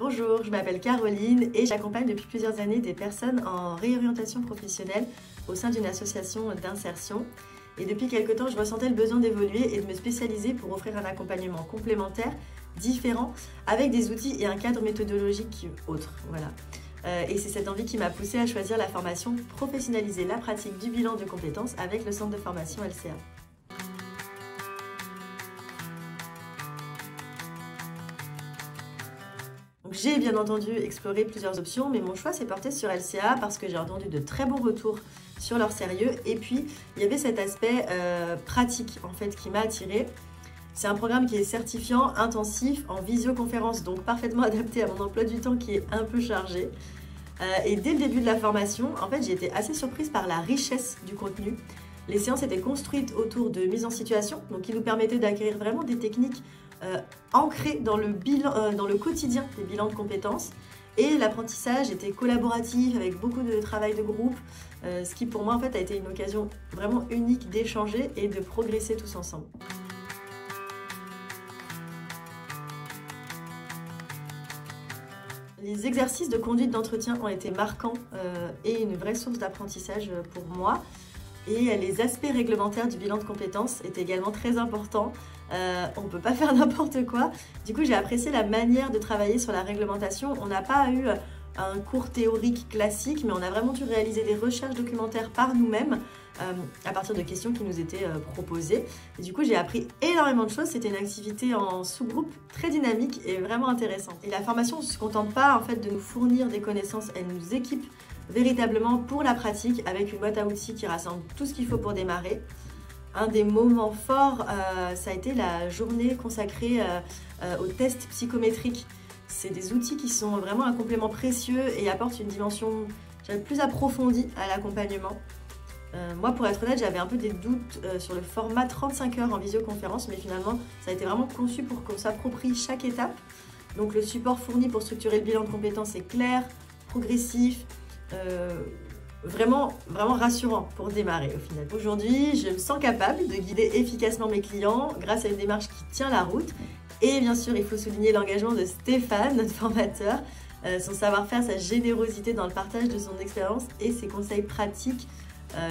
Bonjour, je m'appelle Caroline et j'accompagne depuis plusieurs années des personnes en réorientation professionnelle au sein d'une association d'insertion. Et depuis quelque temps, je ressentais le besoin d'évoluer et de me spécialiser pour offrir un accompagnement complémentaire, différent, avec des outils et un cadre méthodologique autre. Voilà. Et c'est cette envie qui m'a poussée à choisir la formation Professionnaliser la pratique du bilan de compétences avec le centre de formation LCA. J'ai bien entendu exploré plusieurs options, mais mon choix s'est porté sur LCA parce que j'ai entendu de très bons retours sur leur sérieux. Et puis, il y avait cet aspect pratique en fait qui m'a attirée. C'est un programme qui est certifiant, intensif, en visioconférence, donc parfaitement adapté à mon emploi du temps qui est un peu chargé. Et dès le début de la formation, en fait, j'ai été assez surprise par la richesse du contenu. Les séances étaient construites autour de mise en situation, donc qui nous permettaient d'acquérir vraiment des techniques ancrées dans le quotidien des bilans de compétences. Et l'apprentissage était collaboratif avec beaucoup de travail de groupe, ce qui pour moi en fait a été une occasion vraiment unique d'échanger et de progresser tous ensemble. Les exercices de conduite d'entretien ont été marquants et une vraie source d'apprentissage pour moi. Et les aspects réglementaires du bilan de compétences étaient également très importants. On ne peut pas faire n'importe quoi. Du coup, j'ai apprécié la manière de travailler sur la réglementation. On n'a pas eu un cours théorique classique, mais on a vraiment dû réaliser des recherches documentaires par nous-mêmes à partir de questions qui nous étaient proposées. Et du coup, j'ai appris énormément de choses. C'était une activité en sous-groupe très dynamique et vraiment intéressante. Et la formation ne se contente pas en fait de nous fournir des connaissances, elle nous équipe véritablement pour la pratique avec une boîte à outils qui rassemble tout ce qu'il faut pour démarrer. Un des moments forts, ça a été la journée consacrée aux tests psychométriques. C'est des outils qui sont vraiment un complément précieux et apportent une dimension plus approfondie à l'accompagnement. Moi, pour être honnête, j'avais un peu des doutes sur le format 35 heures en visioconférence, mais finalement, ça a été vraiment conçu pour qu'on s'approprie chaque étape. Donc le support fourni pour structurer le bilan de compétences est clair, progressif, vraiment rassurant pour démarrer au final. Aujourd'hui, je me sens capable de guider efficacement mes clients grâce à une démarche qui tient la route. Et bien sûr, il faut souligner l'engagement de Stéphane, notre formateur, son savoir-faire, sa générosité dans le partage de son expérience et ses conseils pratiques.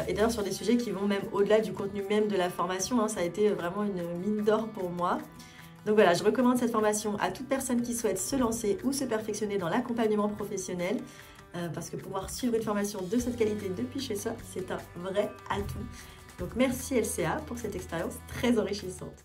Et d'ailleurs sur des sujets qui vont même au-delà du contenu même de la formation, ça a été vraiment une mine d'or pour moi. Donc voilà, je recommande cette formation à toute personne qui souhaite se lancer ou se perfectionner dans l'accompagnement professionnel. Parce que pouvoir suivre une formation de cette qualité depuis chez soi, c'est un vrai atout. Donc merci LCA pour cette expérience très enrichissante.